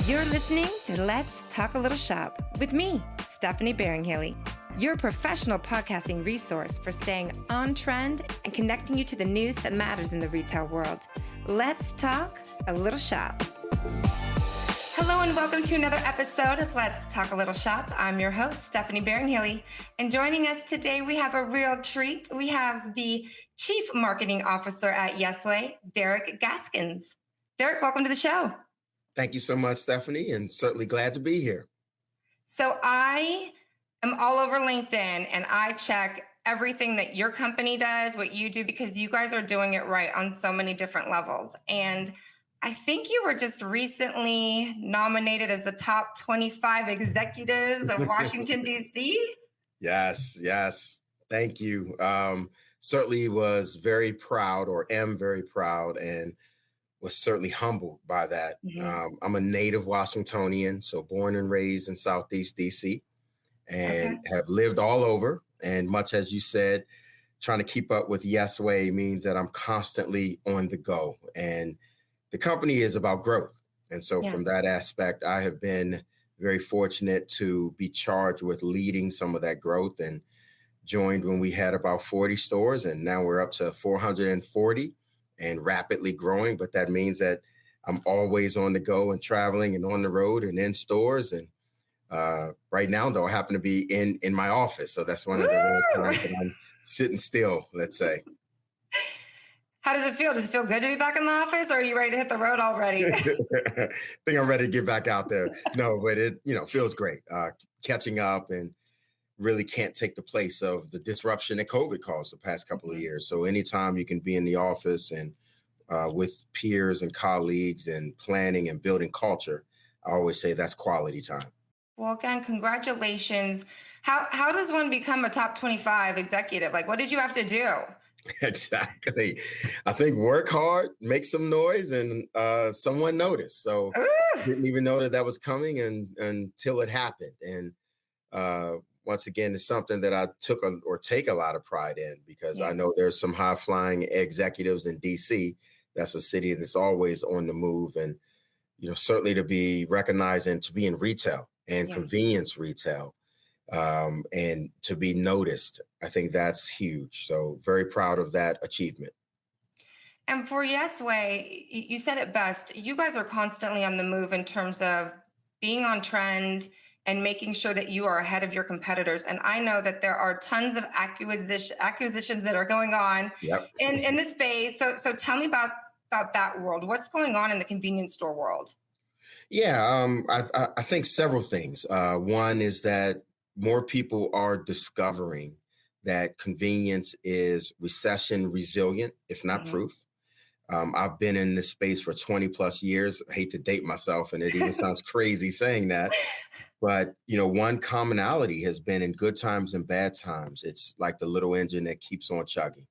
You're listening to Let's Talk a Little Shop with me, Stephanie Beringhaley, your professional podcasting resource for staying on trend and connecting you to the news that matters in the retail world. Let's talk a little shop. Hello and welcome to another episode of Let's Talk a Little Shop. I'm your host, Stephanie Beringhaley, and joining us today, we have a real treat. We have the Chief Marketing Officer at Yesway, Derek Gaskins. Derek, welcome to the show. Thank you so much, Stephanie, and certainly glad to be here. So I am all over LinkedIn and I check everything that your company does, what you do, because you guys are doing it right on so many different levels. And I think you were just recently nominated as the top 25 executives of Washington, D.C. Yes. Thank you. Certainly was very proud, or am very proud, and was certainly humbled by that. Mm-hmm. I'm a native Washingtonian, so born and raised in Southeast DC, and have lived all over. And much as you said, trying to keep up with Yesway means that I'm constantly on the go. And the company is about growth. And so from that aspect, I have been very fortunate to be charged with leading some of that growth, and joined when we had about 40 stores, and now we're up to 440. And rapidly growing, but that means that I'm always on the go and traveling and on the road and in stores. And right now, though, I happen to be in my office. So that's one of the rare times that I'm sitting still, let's say. How does it feel? Does it feel good to be back in the office, or are you ready to hit the road already? I think I'm ready to get back out there. No, but it feels great. Catching up and really can't take the place of the disruption that COVID caused the past couple of years. So anytime you can be in the office and with peers and colleagues and planning and building culture, I always say that's quality time. Well, again, congratulations. How does one become a top 25 executive? Like, what did you have to do? Exactly. I think work hard, make some noise, and someone noticed. So didn't even know that was coming until it happened. And once again, it's something that I take a lot of pride in, because I know there's some high-flying executives in D.C. That's a city that's always on the move. And, certainly to be recognized and to be in retail and convenience retail and to be noticed, I think that's huge. So very proud of that achievement. And for Yesway, you said it best. You guys are constantly on the move in terms of being on trend and making sure that you are ahead of your competitors. And I know that there are tons of acquisitions that are going on in the space. So tell me about that world. What's going on in the convenience store world? I think several things. One is that more people are discovering that convenience is recession resilient, if not proof. I've been in this space for 20 plus years. I hate to date myself, and it even sounds crazy saying that. But, one commonality has been in good times and bad times. It's like the little engine that keeps on chugging.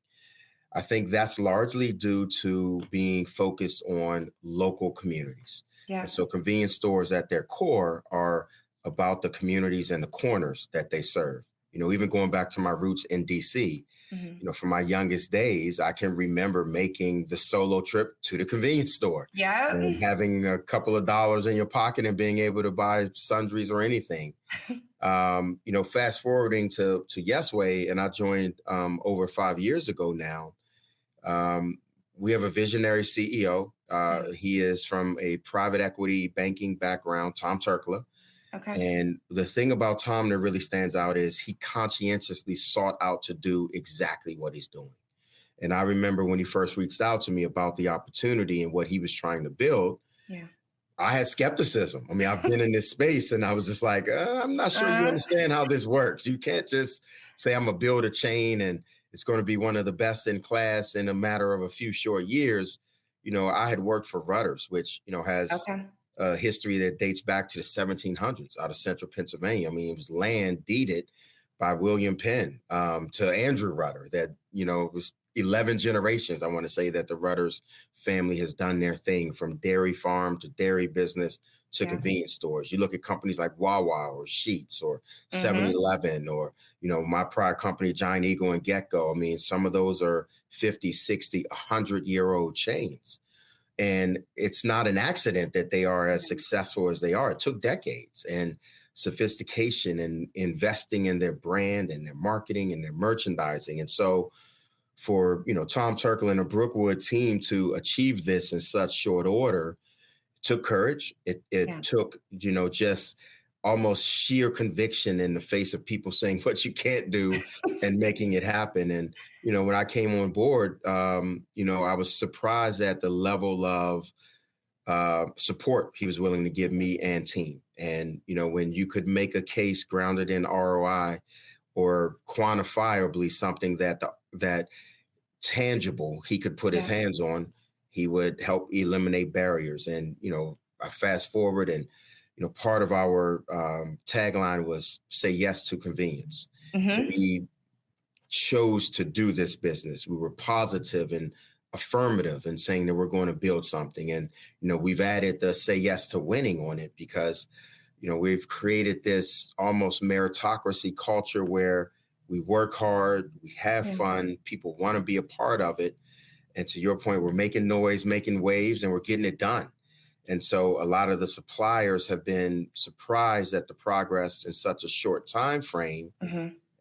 I think that's largely due to being focused on local communities. And so convenience stores at their core are about the communities and the corners that they serve. Even going back to my roots in DC, from my youngest days, I can remember making the solo trip to the convenience store. And having a couple of dollars in your pocket and being able to buy sundries or anything. Fast forwarding to Yesway, and I joined over 5 years ago now. We have a visionary CEO. He is from a private equity banking background, Tom Turkla. And the thing about Tom that really stands out is he conscientiously sought out to do exactly what he's doing. And I remember when he first reached out to me about the opportunity and what he was trying to build, I had skepticism. I mean, I've been in this space and I was just like, I'm not sure you understand how this works. You can't just say I'm going to build a chain and it's going to be one of the best in class in a matter of a few short years. I had worked for Rutter's, which, has a history that dates back to the 1700s out of central Pennsylvania. I mean, it was land deeded by William Penn to Andrew Rutter that, it was 11 generations, I want to say, that the Rutter's family has done their thing, from dairy farm to dairy business to convenience stores. You look at companies like Wawa or Sheetz or 7-Eleven or, my prior company, Giant Eagle and Get-Go. I mean, some of those are 50, 60, 100-year-old chains. And it's not an accident that they are as successful as they are. It took decades and sophistication and investing in their brand and their marketing and their merchandising. And so for, Tom Turkle and the Brookwood team to achieve this in such short order took courage. It took, just almost sheer conviction in the face of people saying what you can't do and making it happen. And, when I came on board, I was surprised at the level of support he was willing to give me and team. And, when you could make a case grounded in ROI or quantifiably something that tangible he could put his hands on, he would help eliminate barriers. And, I fast forward and, part of our tagline was say yes to convenience. So we chose to do this business. We were positive and affirmative and saying that we're going to build something. And, we've added the say yes to winning on it because, we've created this almost meritocracy culture where we work hard, we have fun, people want to be a part of it. And to your point, we're making noise, making waves, and we're getting it done. And so a lot of the suppliers have been surprised at the progress in such a short time frame.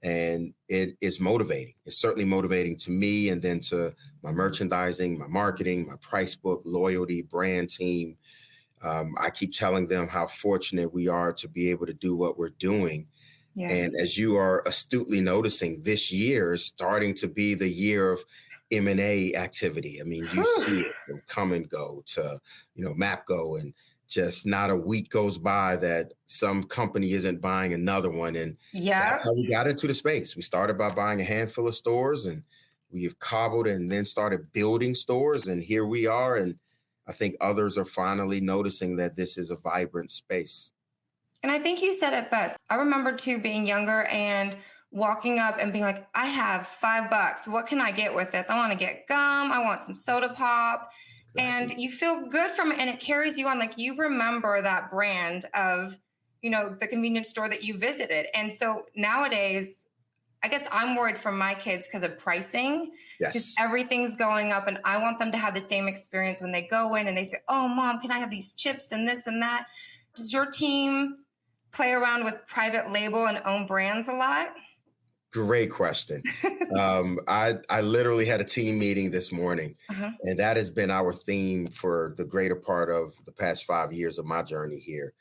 And it is motivating. It's certainly motivating to me and then to my merchandising, my marketing, my price book, loyalty, brand team. I keep telling them how fortunate we are to be able to do what we're doing. And as you are astutely noticing, this year is starting to be the year of M&A activity. I mean, you see it from Come and Go to, MapGo, and just not a week goes by that some company isn't buying another one. And that's how we got into the space. We started by buying a handful of stores, and we have cobbled and then started building stores. And here we are. And I think others are finally noticing that this is a vibrant space. And I think you said it best. I remember too being younger and walking up and being like, I have $5. What can I get with this? I want to get gum. I want some soda pop. Exactly. And you feel good from it, and it carries you on. Like, you remember that brand of, the convenience store that you visited. And so nowadays, I guess I'm worried for my kids because of pricing. Just everything's going up, and I want them to have the same experience when they go in and they say, oh, Mom, can I have these chips and this and that? Does your team play around with private label and own brands a lot? Great question. I literally had a team meeting this morning, and that has been our theme for the greater part of the past 5 years of my journey here.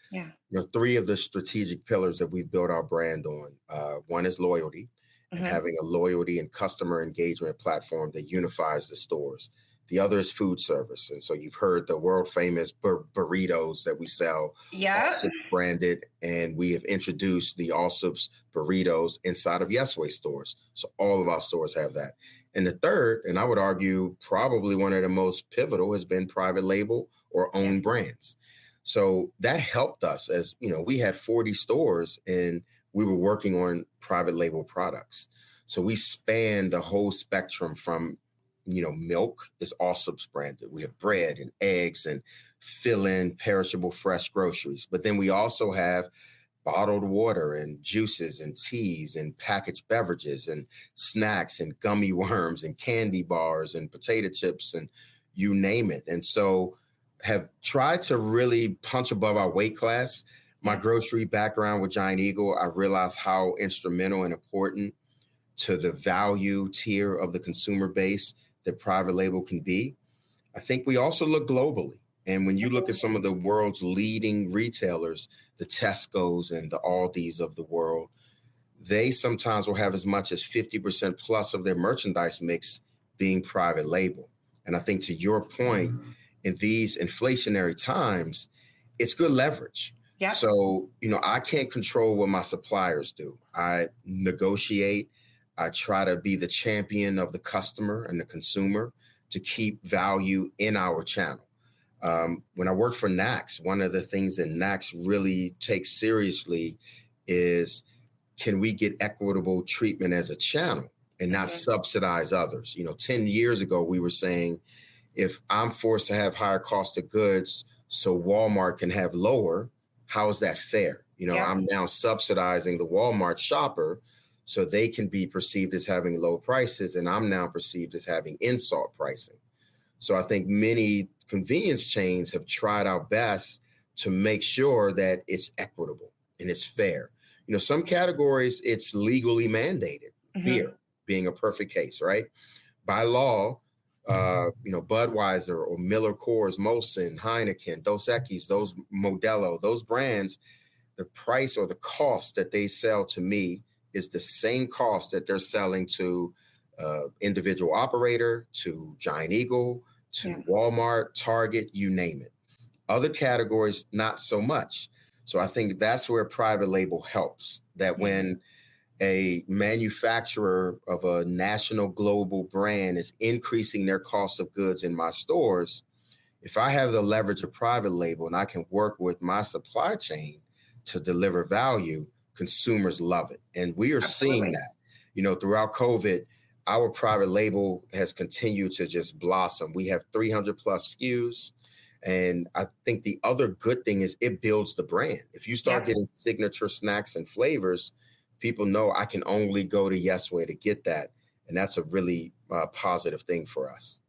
3 of the strategic pillars that we've built our brand on. One is loyalty, and having a loyalty and customer engagement platform that unifies the stores. The other is food service. And so you've heard the world famous burritos that we sell, Allsup's branded, and we have introduced the Allsup's burritos inside of Yesway stores. So all of our stores have that. And the third, and I would argue probably one of the most pivotal, has been private label or own brands. So that helped us as, we had 40 stores and we were working on private label products. So we span the whole spectrum from milk is Allsup's branded. We have bread and eggs and fill-in perishable fresh groceries. But then we also have bottled water and juices and teas and packaged beverages and snacks and gummy worms and candy bars and potato chips and you name it. And so have tried to really punch above our weight class. My grocery background with Giant Eagle, I realized how instrumental and important to the value tier of the consumer base that private label can be. I think we also look globally. And when you look at some of the world's leading retailers, the Tesco's and the Aldi's of the world, they sometimes will have as much as 50% plus of their merchandise mix being private label. And I think to your point, in these inflationary times, it's good leverage. So, I can't control what my suppliers do. I negotiate. I try to be the champion of the customer and the consumer to keep value in our channel. When I worked for NACS, one of the things that NACS really takes seriously is, can we get equitable treatment as a channel and not subsidize others? 10 years ago, we were saying, if I'm forced to have higher cost of goods so Walmart can have lower, how is that fair? I'm now subsidizing the Walmart shopper so they can be perceived as having low prices, and I'm now perceived as having insult pricing. So I think many convenience chains have tried our best to make sure that it's equitable and it's fair. Some categories, it's legally mandated. Beer being a perfect case, right? By law, Budweiser or Miller Coors, Molson, Heineken, Dos Equis, those Modelo, those brands, the price or the cost that they sell to me is the same cost that they're selling to individual operator, to Giant Eagle, to Walmart, Target, you name it. Other categories, not so much. So I think that's where private label helps, that when a manufacturer of a national global brand is increasing their cost of goods in my stores, if I have the leverage of private label and I can work with my supply chain to deliver value, consumers love it. And we are seeing that, throughout COVID, our private label has continued to just blossom. We have 300 plus SKUs. And I think the other good thing is it builds the brand. If you start getting signature snacks and flavors, people know I can only go to Yesway to get that. And that's a really positive thing for us.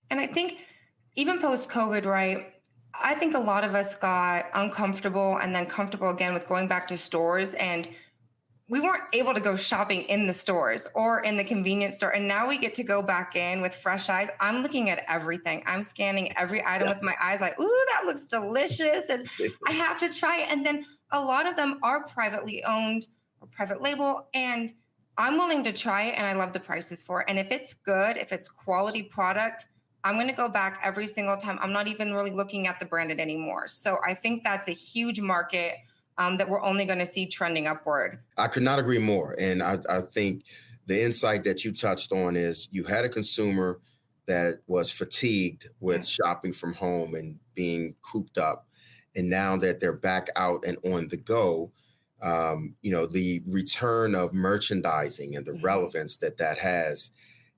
And I think even post-COVID, right, I think a lot of us got uncomfortable and then comfortable again with going back to stores, and we weren't able to go shopping in the stores or in the convenience store. And now we get to go back in with fresh eyes. I'm looking at everything. I'm scanning every item with my eyes like, ooh, that looks delicious. And I have to try it. And then a lot of them are privately owned or private label. And I'm willing to try it. And I love the prices for it. And if it's good, if it's quality product, I'm going to go back every single time. I'm not even really looking at the branded anymore. So I think that's a huge market that we're only going to see trending upward. I could not agree more. And I think the insight that you touched on is you had a consumer that was fatigued with shopping from home and being cooped up. And now that they're back out and on the go, the return of merchandising and the relevance that has,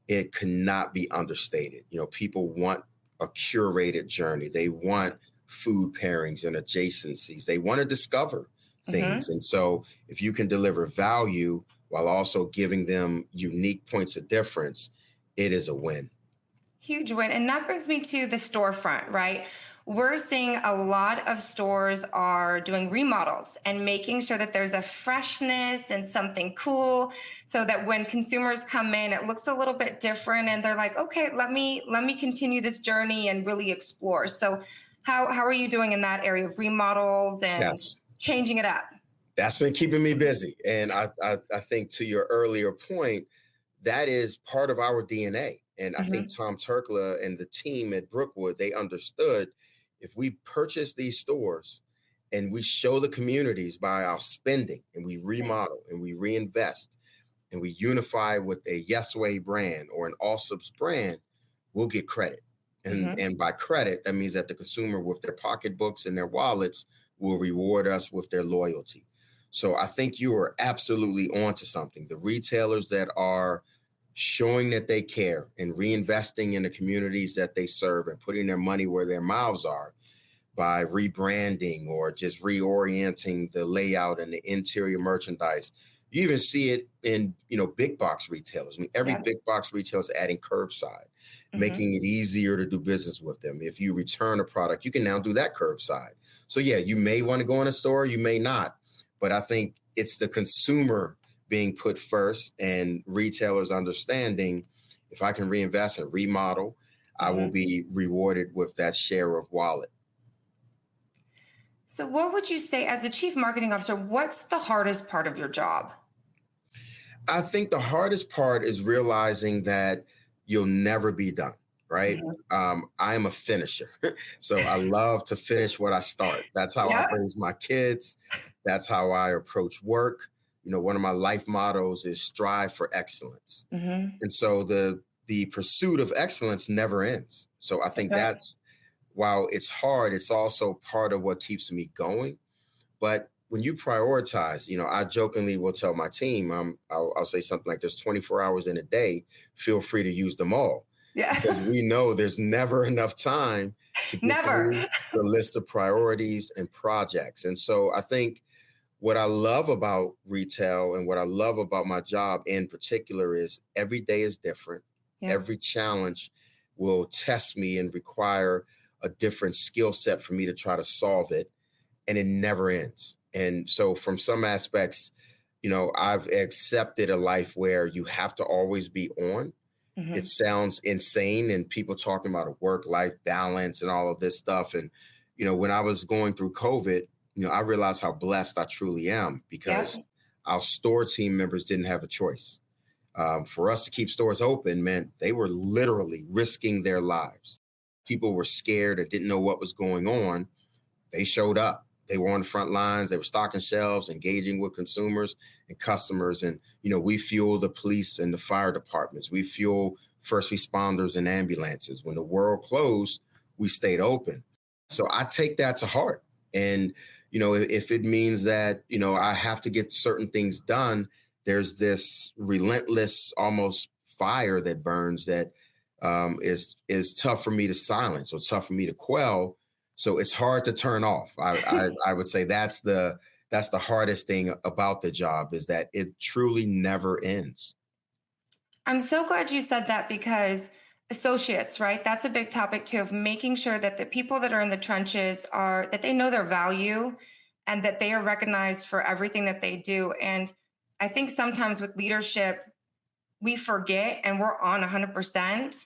it cannot be understated. People want a curated journey. They want food pairings and adjacencies. They want to discover things. And so if you can deliver value while also giving them unique points of difference, it is a win. Huge win. And that brings me to the storefront, right? We're seeing a lot of stores are doing remodels and making sure that there's a freshness and something cool so that when consumers come in, it looks a little bit different and they're like, okay, let me continue this journey and really explore. So how are you doing in that area of remodels and changing it up? That's been keeping me busy. And I think to your earlier point, that is part of our DNA. And I think Tom Turkla and the team at Brookwood, they understood if we purchase these stores and we show the communities by our spending and we remodel and we reinvest and we unify with a Yesway brand or an Allsup's brand, we'll get credit. And by credit, that means that the consumer with their pocketbooks and their wallets will reward us with their loyalty. So I think you are absolutely onto something. The retailers that are showing that they care and reinvesting in the communities that they serve and putting their money where their mouths are by rebranding or just reorienting the layout and the interior merchandise. You even see it in, big box retailers. I mean, every big box retailer is adding curbside, making it easier to do business with them. If you return a product, you can now do that curbside. So yeah, you may want to go in a store, you may not, but I think it's the consumer being put first and retailers understanding if I can reinvest and remodel, I will be rewarded with that share of wallet. So what would you say as the chief marketing officer, what's the hardest part of your job? I think the hardest part is realizing that you'll never be done, right? I am a finisher. So I love to finish what I start. That's how I raise my kids. That's how I approach work. One of my life mottos is strive for excellence. And so the pursuit of excellence never ends. So I think that's, while it's hard, it's also part of what keeps me going. But when you prioritize, I jokingly will tell my team, I'll say something like there's 24 hours in a day, feel free to use them all. Because we know there's never enough time to get through the list of priorities and projects. And so I think what I love about retail and what I love about my job in particular is every day is different. Every challenge will test me and require a different skill set for me to try to solve it, and it never ends. And so from some aspects, I've accepted a life where you have to always be on. It sounds insane, and people talking about a work-life balance and all of this stuff. And, when I was going through COVID, I realized how blessed I truly am because our store team members didn't have a choice. For us to keep stores open meant they were literally risking their lives. People were scared and didn't know what was going on. They showed up. They were on the front lines. They were stocking shelves, engaging with consumers and customers. And, we fuel the police and the fire departments. We fuel first responders and ambulances. When the world closed, we stayed open. So I take that to heart. And, if it means that, I have to get certain things done, there's this relentless, almost fire that burns that is tough for me to silence or tough for me to quell. So it's hard to turn off. I would say that's the hardest thing about the job, is that it truly never ends. I'm so glad you said that, because associates, right? That's a big topic too, of making sure that the people that are in the trenches that they know their value and that they are recognized for everything that they do. And I think sometimes with leadership, we forget and we're on 100%.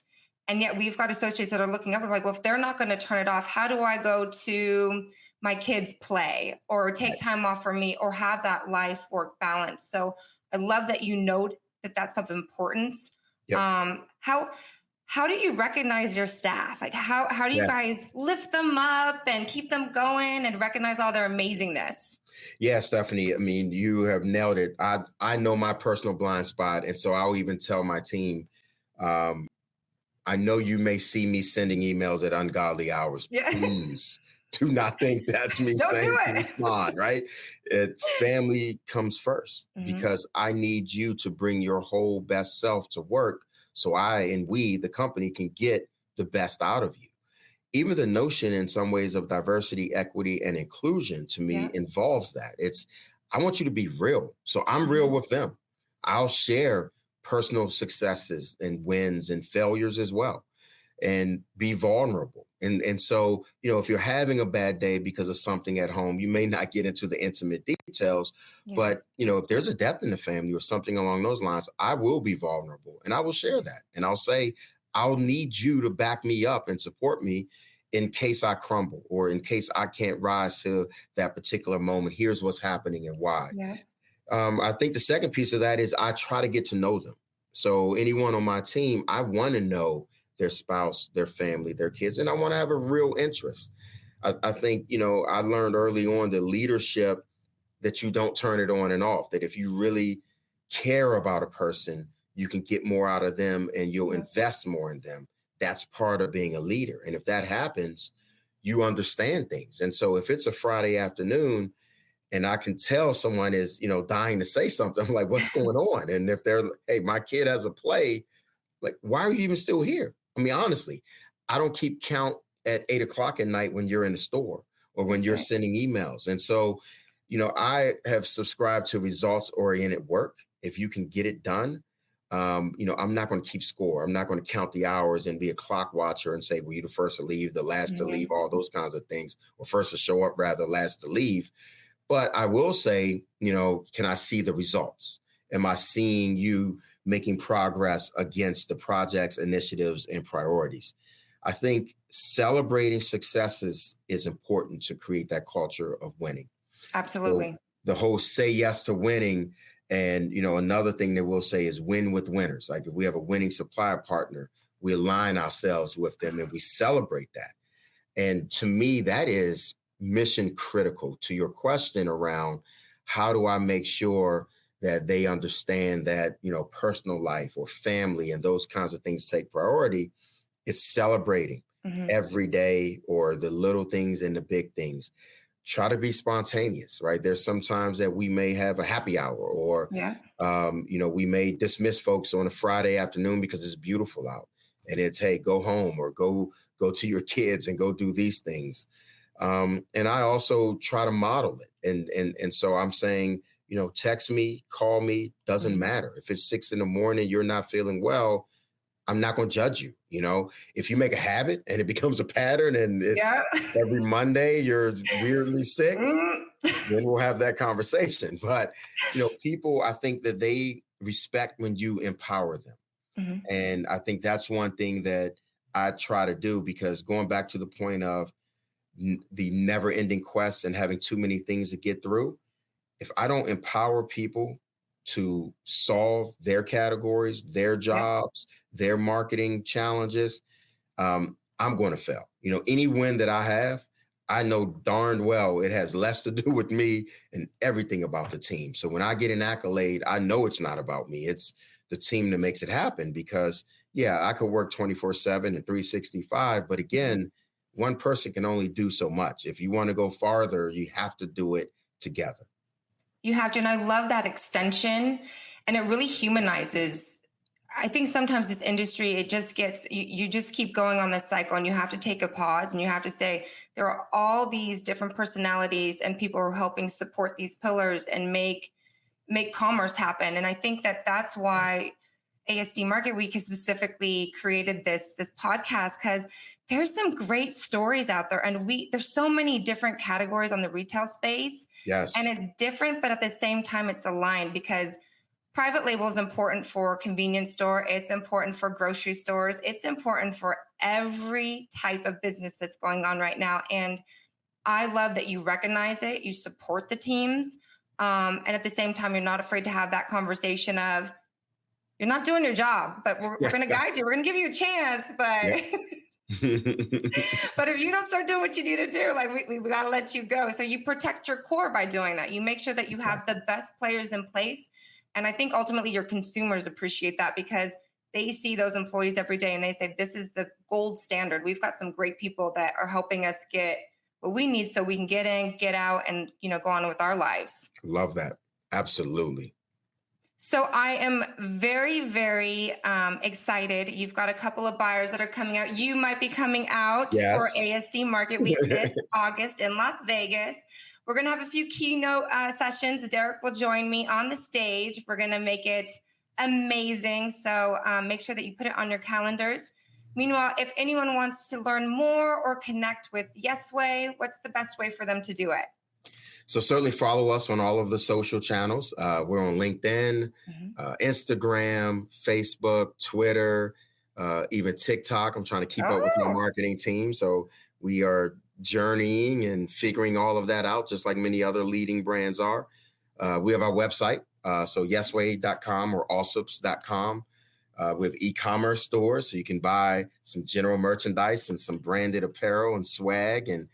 And yet we've got associates that are looking up and like, well, if they're not going to turn it off, how do I go to my kids' play or take time off for me or have that life work balance? So I love that you note that that's of importance. Yep. How do you recognize your staff? Like how do you guys lift them up and keep them going and recognize all their amazingness? Yeah, Stephanie, I mean, you have nailed it. I know my personal blind spot. And so I'll even tell my team, I know you may see me sending emails at ungodly hours. Yeah. Please do not think that's me saying to respond, right? Family comes first, because I need you to bring your whole best self to work so I and we, the company, can get the best out of you. Even the notion in some ways of diversity, equity, and inclusion to me involves that. I want you to be real. So I'm real with them. I'll share personal successes and wins and failures as well, and be vulnerable. And so, if you're having a bad day because of something at home, you may not get into the intimate details, but, if there's a death in the family or something along those lines, I will be vulnerable and I will share that. And I'll say, I'll need you to back me up and support me in case I crumble or in case I can't rise to that particular moment. Here's what's happening and why. Yeah. I think the second piece of that is I try to get to know them. So anyone on my team, I want to know their spouse, their family, their kids, and I want to have a real interest. I think, I learned early on the leadership that you don't turn it on and off, that if you really care about a person, you can get more out of them and you'll invest more in them. That's part of being a leader. And if that happens, you understand things. And so if it's a Friday afternoon and I can tell someone is, dying to say something, I'm like, what's going on? And if they're, hey, my kid has a play, like, why are you even still here? I mean, honestly, I don't keep count at 8:00 at night when you're in the store or when you're sending emails. And so, I have subscribed to results-oriented work. If you can get it done, I'm not going to keep score. I'm not going to count the hours and be a clock watcher and say, well, you're the first to leave, the last to leave, all those kinds of things, or first to show up, rather, last to leave. But I will say, can I see the results? Am I seeing you making progress against the projects, initiatives, and priorities? I think celebrating successes is important to create that culture of winning. Absolutely. So the whole say yes to winning. And, another thing that we'll say is win with winners. Like if we have a winning supplier partner, we align ourselves with them and we celebrate that. And to me, that is mission critical to your question around how do I make sure that they understand that, personal life or family and those kinds of things take priority. It's celebrating every day, or the little things and the big things. Try to be spontaneous, right? There's sometimes that we may have a happy hour or, we may dismiss folks on a Friday afternoon because it's beautiful out and it's, hey, go home or go to your kids and go do these things. And I also try to model it. And so I'm saying, text me, call me, doesn't matter. If it's 6 a.m, you're not feeling well, I'm not going to judge you. You know, if you make a habit and it becomes a pattern and it's Yeah. every Monday you're weirdly sick, Mm. then we'll have that conversation. But, you know, people, I think that they respect when you empower them. Mm-hmm. And I think that's one thing that I try to do, because going back to the point of the never ending quest and having too many things to get through, if I don't empower people to solve their categories, their jobs, their marketing challenges, I'm going to fail. You know, any win that I have, I know darn well it has less to do with me and everything about the team. So when I get an accolade, I know it's not about me. It's the team that makes it happen, because yeah, I could work 24/7 and 365, but again, one person can only do so much. If you want to go farther, you have to do it together. You have to, and I love that extension, and it really humanizes. I think sometimes this industry, it just gets, you just keep going on this cycle, and you have to take a pause and you have to say, there are all these different personalities and people who are helping support these pillars and make commerce happen. And I think that that's why ASD Market Week has specifically created this podcast, because there's some great stories out there, and there's so many different categories on the retail space. Yes. And it's different, but at the same time, it's aligned, because private label is important for convenience store. It's important for grocery stores. It's important for every type of business that's going on right now. And I love that you recognize it, you support the teams. And at the same time, you're not afraid to have that conversation of, you're not doing your job, but we're going to guide you. We're going to give you a chance, but but if you don't start doing what you need to do, like we got to let you go. So you protect your core by doing that. You make sure that you have the best players in place. And I think ultimately your consumers appreciate that, because they see those employees every day and they say, this is the gold standard. We've got some great people that are helping us get what we need so we can get in, get out, and, you know, go on with our lives. Love that. Absolutely. So I am very, very excited. You've got a couple of buyers that are coming out. You might be coming out for ASD Market Week this August in Las Vegas. We're going to have a few keynote sessions. Derek will join me on the stage. We're going to make it amazing. So make sure that you put it on your calendars. Meanwhile, if anyone wants to learn more or connect with Yesway, what's the best way for them to do it? So certainly follow us on all of the social channels. We're on LinkedIn, Instagram, Facebook, Twitter, even TikTok. I'm trying to keep up with my marketing team. So we are journeying and figuring all of that out, just like many other leading brands are. We have our website, so yesway.com or allsups.com. We have e-commerce stores, so you can buy some general merchandise and some branded apparel and swag, and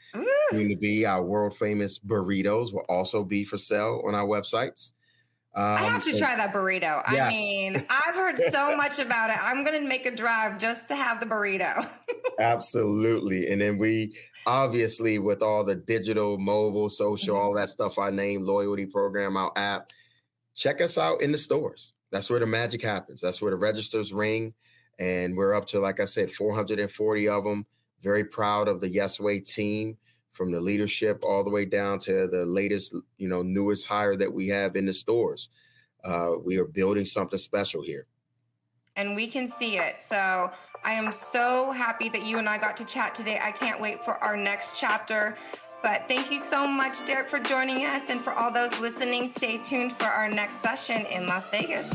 soon to be our world famous burritos will also be for sale on our websites. I have to try that burrito. Yes. I mean, I've heard so much about it. I'm going to make a drive just to have the burrito. Absolutely. And then we obviously, with all the digital, mobile, social, all that stuff, our name, loyalty program, our app, check us out in the stores. That's where the magic happens. That's where the registers ring. And we're up to, like I said, 440 of them. Very proud of the Yesway team, from the leadership all the way down to the latest, newest hire that we have in the stores. We are building something special here. And we can see it. So I am so happy that you and I got to chat today. I can't wait for our next chapter. But thank you so much, Derek, for joining us. And for all those listening, stay tuned for our next session in Las Vegas.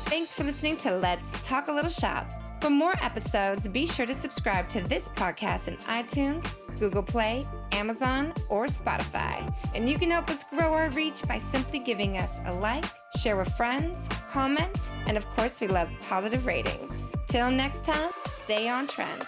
Thanks for listening to Let's Talk a Little Shop. For more episodes, be sure to subscribe to this podcast in iTunes, Google Play, Amazon, or Spotify. And you can help us grow our reach by simply giving us a like, share with friends, comment, and of course, we love positive ratings. Till next time, stay on trend.